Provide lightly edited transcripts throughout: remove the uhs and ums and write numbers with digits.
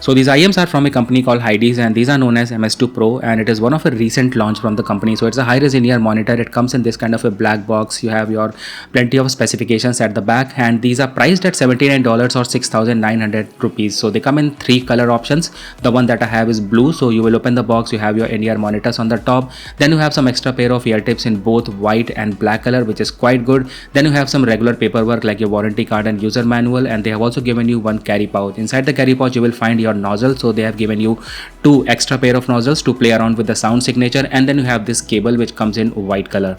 So these IEMs are from a company called HIDIZS, and these are known as MS2 Pro, and it is one of a recent launch from the company. So it's a high-res in-ear monitor. It comes in this kind of a black box. You have your plenty of specifications at the back, and these are priced at $79 or 6,900 rupees. So they come in 3 color options. The one that I have is blue. So you will open the box, you have your in-ear monitors on the top. Then you have some extra pair of ear tips in both white and black color, which is quite good. Then you have some regular paperwork like your warranty card and user manual, and they have also given you one carry pouch. Inside the carry pouch you will find your nozzle. So they have given you 2 extra pair of nozzles to play around with the sound signature, and then you have this cable which comes in white color.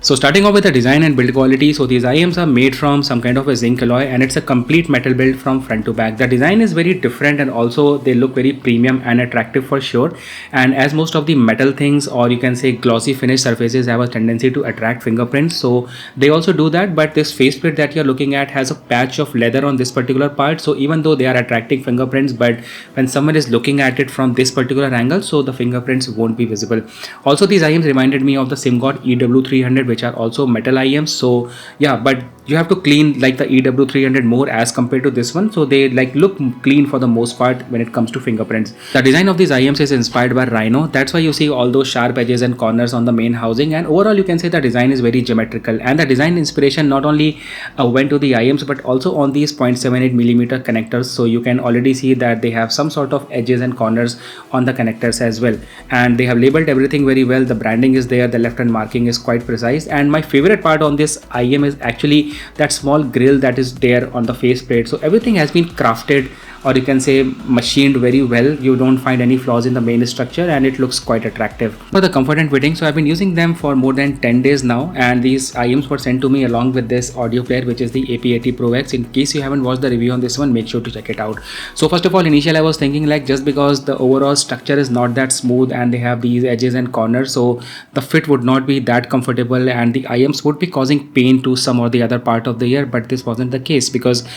So starting off with the design and build quality, so these IEMs are made from some kind of a zinc alloy, and it's a complete metal build from front to back. The design is very different, and also they look very premium and attractive for sure. And as most of the metal things, or you can say glossy finish surfaces, have a tendency to attract fingerprints, so they also do that. But this faceplate that you're looking at has a patch of leather on this particular part, so even though they are attracting fingerprints, but when someone is looking at it from this particular angle, so the fingerprints won't be visible. Also, these IEMs reminded me of the SimGod EW300, which are also metal IEMs. So yeah, but you have to clean like the EW300 more as compared to this one, so they like look clean for the most part when it comes to fingerprints. The design of these IEMs is inspired by Rhino. That's why you see all those sharp edges and corners on the main housing, and overall you can say the design is very geometrical, and the design inspiration not only went to the IEMs but also on these 0.78mm connectors. So you can already see that they have some sort of edges and corners on the connectors as well, and they have labeled everything very well. The branding is there, the left hand marking is quite precise, and my favorite part on this IEM is actually that small grill that is there on the faceplate. So everything has been crafted, or you can say machined very well. You don't find any flaws in the main structure, and it looks quite attractive. For the comfort and fitting, so I've been using them for more than 10 days now, and these IEMs were sent to me along with this audio player, which is the AP80 Pro X. In case you haven't watched the review on this one, make sure to check it out. So first of all, initially I was thinking like, just because the overall structure is not that smooth and they have these edges and corners, so the fit would not be that comfortable and the IEMs would be causing pain to some or the other part of the ear. But this wasn't the case, because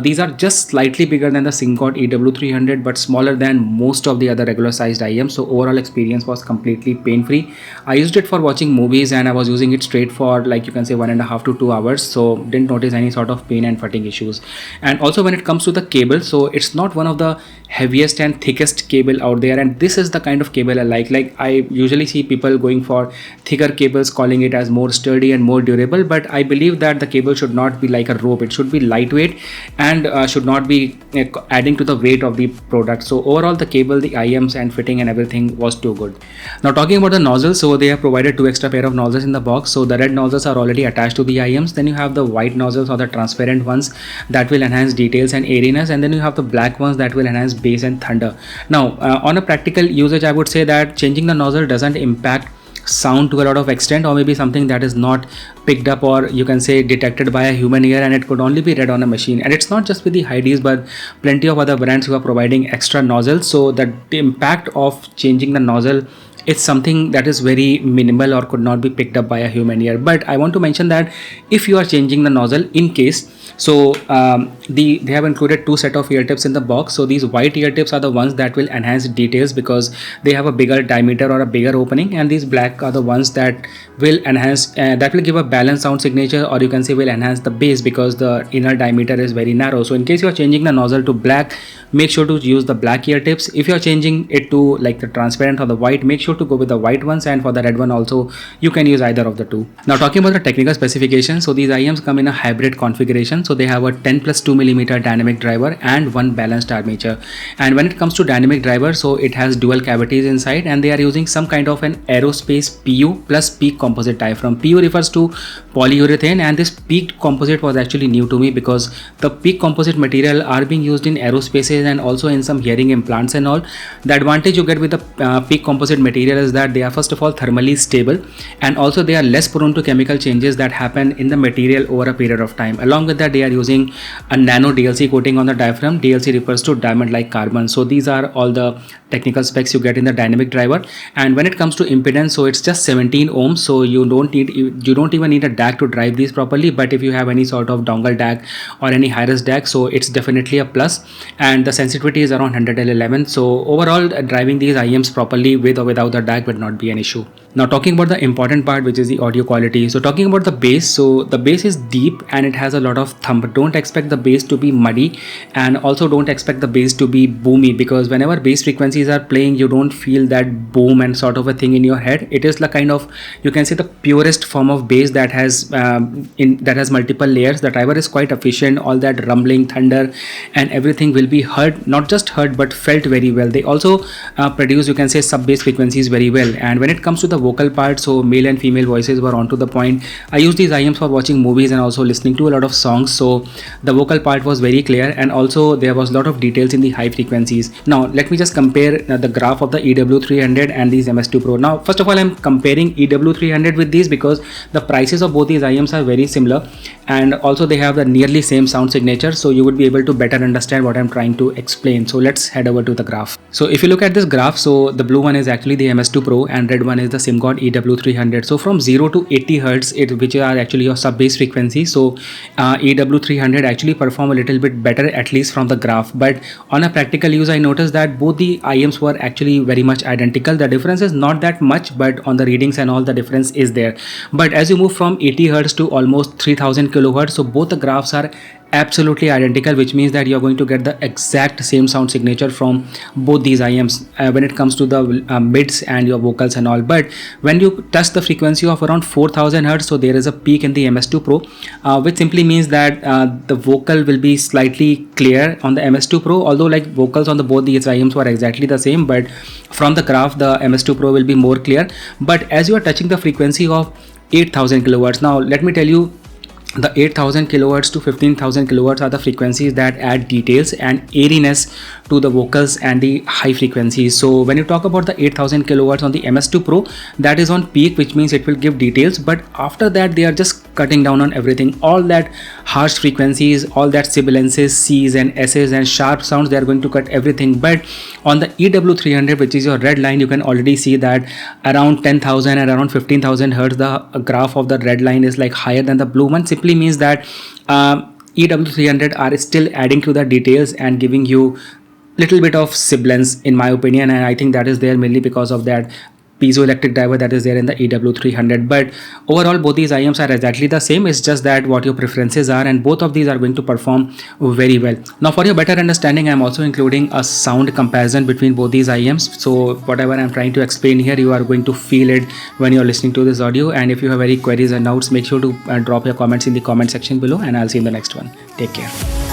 these are just slightly bigger than the SimGod EW300 but smaller than most of the other regular sized IEMs. So overall experience was completely pain free. I used it for watching movies, and I was using it straight for like you can say 1.5 to 2 hours, so didn't notice any sort of pain and fatigue issues. And also when it comes to the cable, so it's not one of the heaviest and thickest cable out there, and this is the kind of cable I like I usually see people going for thicker cables, calling it as more sturdy and more durable, but I believe that the cable should not be like a rope. It should be lightweight and should not be adding to the weight of the product. So overall the cable, the IEMs and fitting and everything was too good. Now talking about the nozzles, so they have provided 2 extra pair of nozzles in the box. So the red nozzles are already attached to the IEMs. Then you have the white nozzles or the transparent ones that will enhance details and airiness, and then you have the black ones that will enhance bass and thunder. Now on a practical usage, I would say that changing the nozzle doesn't impact sound to a lot of extent, or maybe something that is not picked up or you can say detected by a human ear, and it could only be read on a machine. And it's not just with the HIDIZS but plenty of other brands who are providing extra nozzles, so that the impact of changing the nozzle, it's something that is very minimal or could not be picked up by a human ear. But I want to mention that if you are changing the nozzle in case, so they have included 2 set of ear tips in the box. So these white ear tips are the ones that will enhance details because they have a bigger diameter or a bigger opening, and these black are the ones that will enhance that will give a balanced sound signature, or you can say will enhance the bass because the inner diameter is very narrow. So in case you are changing the nozzle to black, make sure to use the black ear tips. If you are changing it to like the transparent or the white, make sure to go with the white ones, and for the red one also you can use either of the 2. Now talking about the technical specifications, so these IEMs come in a hybrid configuration. So they have a 10+2mm dynamic driver and 1 balanced armature. And when it comes to dynamic driver, so it has dual cavities inside, and they are using some kind of an aerospace PU plus peak composite diaphragm. PU refers to polyurethane, and this peaked composite was actually new to me because the peak composite material are being used in aerospaces and also in some hearing implants and all. The advantage you get with the peak composite material is that they are first of all thermally stable, and also they are less prone to chemical changes that happen in the material over a period of time. Along with that, they are using a nano DLC coating on the diaphragm. DLC refers to diamond like carbon. So these are all the technical specs you get in the dynamic driver. And when it comes to impedance, so it's just 17 ohms, so you don't even need a DAC to drive these properly. But if you have any sort of dongle DAC or any high-res DAC, so it's definitely a plus. And the sensitivity is around 111. So overall driving these IEMs properly with or without the DAC would not be an issue. Now talking about the important part, which is the audio quality. So talking about the bass, so the bass is deep and it has a lot of thump. Don't expect the bass to be muddy, and also don't expect the bass to be boomy, because whenever bass frequencies are playing, you don't feel that boom and sort of a thing in your head. It is the kind of, you can say, the purest form of bass that has multiple layers. The driver is quite efficient. All that rumbling, thunder, and everything will be heard, not just heard but felt very well. They also produce, you can say, sub bass frequencies very well. And when it comes to the vocal part, so male and female voices were onto the point. I use these IEMs for watching movies and also listening to a lot of songs, so the vocal part was very clear, and also there was a lot of details in the high frequencies. Now let me just compare the graph of the EW300 and these MS2 Pro. Now first of all, I'm comparing EW300 with these because the prices of both these IEMs are very similar, and also they have the nearly same sound signature, so you would be able to better understand what I'm trying to explain. So let's head over to the graph. So if you look at this graph, so the blue one is actually the MS2 Pro and red one is the SimGod EW300. So from 0 to 80 Hertz, which are actually your sub bass frequency, so EW300 actually perform a little bit better, at least from the graph. But on a practical use, I noticed that both the IEMs were actually very much identical. The difference is not that much, but on the readings and all, the difference is there. But as you move from 80 Hertz to almost 3000 kilohertz, so both the graphs are absolutely identical, which means that you're going to get the exact same sound signature from both these IEMs when it comes to the mids and your vocals and all. But when you touch the frequency of around 4000 Hertz, so there is a peak in the MS2 Pro, which simply means that the vocal will be slightly clear on the MS2 Pro, although like vocals on the both these IEMs were exactly the same, but from the graph the MS2 Pro will be more clear. But as you are touching the frequency of 8000 kilohertz, now let me tell you, the 8000 kilohertz to 15000 kilohertz are the frequencies that add details and airiness to the vocals and the high frequencies. So when you talk about the 8000 kilohertz on the MS2 Pro, that is on peak, which means it will give details, but after that they are just cutting down on everything. All that harsh frequencies, all that sibilances, C's and S's and sharp sounds, they are going to cut everything. But on the EW300, which is your red line, you can already see that around 10,000 and around 15,000 Hertz, the graph of the red line is like higher than the blue one. Simply means that EW300 are still adding to the details and giving you little bit of sibilance, in my opinion, and I think that is there mainly because of that piezoelectric driver that is there in the EW300. But overall both these IEMs are exactly the same. It's just that what your preferences are, and both of these are going to perform very well. Now for your better understanding, I'm also including a sound comparison between both these IEMs, so whatever I'm trying to explain here, you are going to feel it when you're listening to this audio. And if you have any queries and doubts, make sure to drop your comments in the comment section below, and I'll see you in the next one. Take care.